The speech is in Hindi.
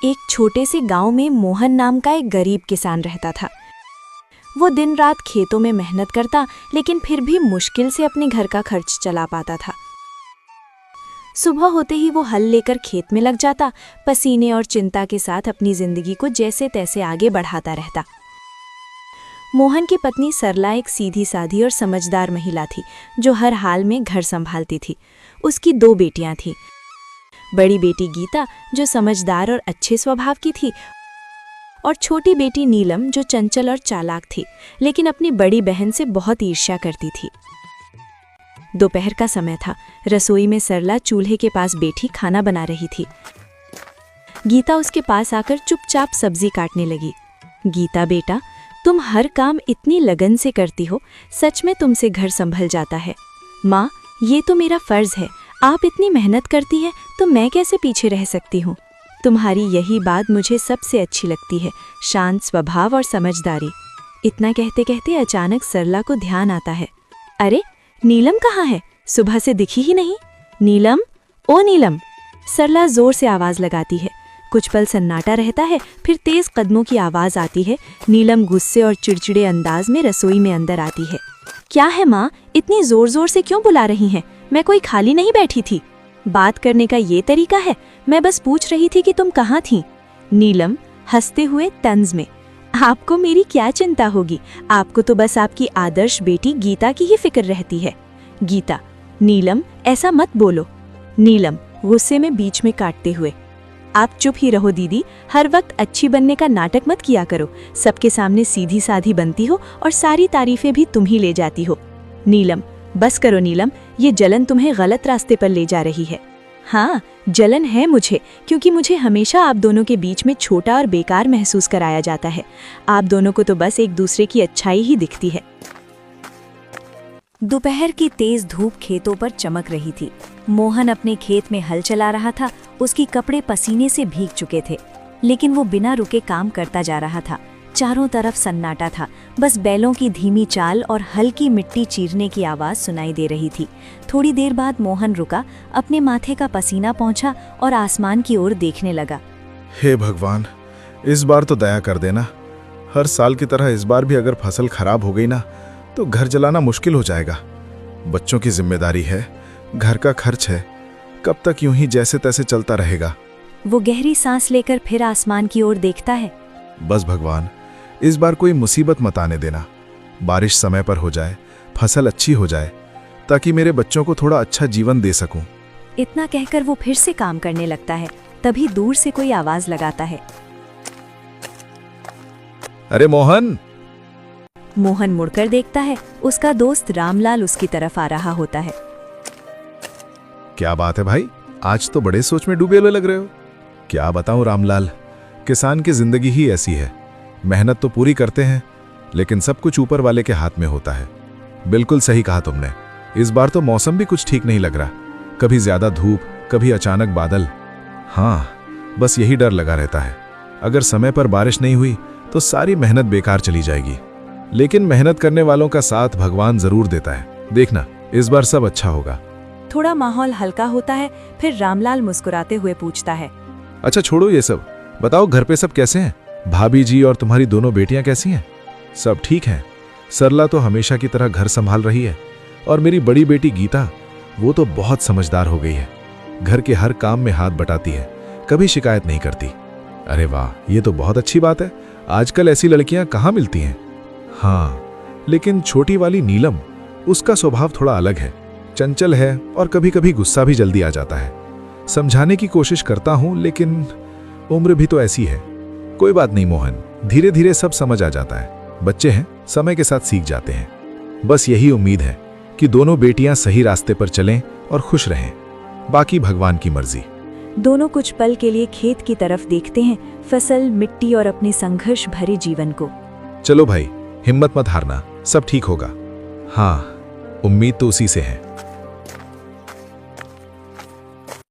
एक छोटे से गांव में मोहन नाम का एक गरीब किसान रहता था। वो दिन रात खेतों में मेहनत करता, लेकिन फिर भी मुश्किल से अपने घर का खर्च चला पाता था। सुबह होते ही वो हल लेकर खेत में लग जाता, पसीने और चिंता के साथ अपनी जिंदगी को जैसे तैसे आगे बढ़ाता रहता। मोहन की पत्नी सरला एक सीधी साधी और समझदार महिला थी, जो हर हाल में घर संभालती थी। उसकी 2 बेटियां थीं। बड़ी बेटी गीता, जो समझदार और अच्छे स्वभाव की थी, और छोटी बेटी नीलम, जो चंचल और चालाक थी, लेकिन अपनी बड़ी बहन से बहुत ईर्ष्या करती थी। दोपहर का समय था। रसोई में सरला चूल्हे के पास बैठी खाना बना रही थी। गीता उसके पास आकर चुपचाप सब्जी काटने लगी। गीता बेटा, तुम हर काम इतनी लगन से करती हो, सच में तुमसे घर संभल जाता है। माँ, ये तो मेरा फर्ज है। आप इतनी मेहनत करती हैं तो मैं कैसे पीछे रह सकती हूँ। तुम्हारी यही बात मुझे सबसे अच्छी लगती है, शांत स्वभाव और समझदारी। इतना कहते कहते अचानक सरला को ध्यान आता है, अरे नीलम कहाँ है? सुबह से दिखी ही नहीं। नीलम, ओ नीलम! सरला जोर से आवाज लगाती है। कुछ पल सन्नाटा रहता है, फिर तेज कदमों की आवाज आती है। नीलम गुस्से और चिड़चिड़े अंदाज में रसोई में अंदर आती है। क्या है माँ, इतनी जोर जोर से क्यों बुला रही हैं? मैं कोई खाली नहीं बैठी थी। बात करने का ये तरीका है? मैं बस पूछ रही थी कि तुम कहाँ थी। नीलम हंसते हुए तंज में, आपको मेरी क्या चिंता होगी? आपको तो बस आपकी आदर्श बेटी गीता की ही फिक्र रहती है। गीता, नीलम ऐसा मत बोलो। नीलम गुस्से में बीच में काटते हुए, आप चुप ही रहो दीदी, हर वक्त अच्छी बनने का नाटक मत किया करो। सबके सामने सीधी साधी बनती हो और सारी तारीफें भी तुम ही ले जाती हो। नीलम, बस करो नीलम, ये जलन तुम्हें गलत रास्ते पर ले जा रही है। हाँ, जलन है मुझे, क्योंकि मुझे हमेशा आप दोनों के बीच में छोटा और बेकार महसूस कराया जाता है। आप दोनों को तो बस एक दूसरे की अच्छाई ही दिखती है। दोपहर की तेज धूप खेतों पर चमक रही थी। मोहन अपने खेत में हल चला रहा था। उसके कपड़े पसीने से भीग चुके थे, लेकिन वो बिना रुके काम करता जा रहा था। चारों तरफ सन्नाटा था, बस बैलों की धीमी चाल और हल्की मिट्टी चीरने की आवाज सुनाई दे रही थी। थोड़ी देर बाद मोहन रुका, अपने माथे का पसीना पोंछा और आसमान की ओर देखने लगा। हे भगवान, इस बार तो दया कर देना। हर साल की तरह इस बार भी अगर फसल खराब हो गई ना, तो घर चलाना मुश्किल हो जाएगा। बच्चों की जिम्मेदारी है, घर का खर्च है। कब तक यूं ही जैसे तैसे चलता रहेगा? वो गहरी सांस लेकर फिर आसमान की ओर देखता है। बस भगवान, इस बार कोई मुसीबत मत आने देना। बारिश समय पर हो जाए, फसल अच्छी हो जाए, ताकि मेरे बच्चों को थोड़ा अच्छा जीवन दे सकूं। इतना कहकर वो फिर से काम करने लगता है। तभी दूर से कोई आवाज लगाता है, अरे मोहन! मोहन मुड़कर देखता है। उसका दोस्त रामलाल उसकी तरफ आ रहा होता है। क्या बात है भाई, आज तो बड़े सोच में डूबे हुए लग रहे हो। क्या बताऊं रामलाल, किसान की जिंदगी ही ऐसी है। मेहनत तो पूरी करते हैं, लेकिन सब कुछ ऊपर वाले के हाथ में होता है। बिल्कुल सही कहा तुमने। इस बार तो मौसम भी कुछ ठीक नहीं लग रहा। कभी ज्यादा धूप, कभी अचानक बादल। हाँ, बस यही डर लगा रहता है। अगर समय पर बारिश नहीं हुई तो सारी मेहनत बेकार चली जाएगी। लेकिन मेहनत करने वालों का साथ भगवान जरूर देता है। देखना, इस बार सब अच्छा होगा। थोड़ा माहौल हल्का होता है, फिर रामलाल मुस्कुराते हुए पूछता है, अच्छा छोड़ो ये सब, बताओ घर पे सब कैसे हैं? भाभी जी और तुम्हारी दोनों बेटियां कैसी हैं? सब ठीक हैं। सरला तो हमेशा की तरह घर संभाल रही है, और मेरी बड़ी बेटी गीता, वो तो बहुत समझदार हो गई है। घर के हर काम में हाथ बटाती है, कभी शिकायत नहीं करती। अरे वाह, ये तो बहुत अच्छी बात है। आजकल ऐसी लड़कियां कहाँ मिलती हैं। हाँ, लेकिन छोटी वाली नीलम, उसका स्वभाव थोड़ा अलग है। चंचल है और कभी कभी गुस्सा भी जल्दी आ जाता है। समझाने की कोशिश करता हूं, लेकिन उम्र भी तो ऐसी है। कोई बात नहीं मोहन, धीरे धीरे सब समझ आ जाता है। बच्चे हैं, समय के साथ सीख जाते हैं। बस यही उम्मीद है कि दोनों बेटियां सही रास्ते पर चलें और खुश रहें। बाकी भगवान की मर्जी। दोनों कुछ पल के लिए खेत की तरफ देखते हैं, फसल, मिट्टी और अपने संघर्ष भरे जीवन को। चलो भाई, हिम्मत मत हारना, सब ठीक होगा। हाँ, उम्मीद तो उसी से है।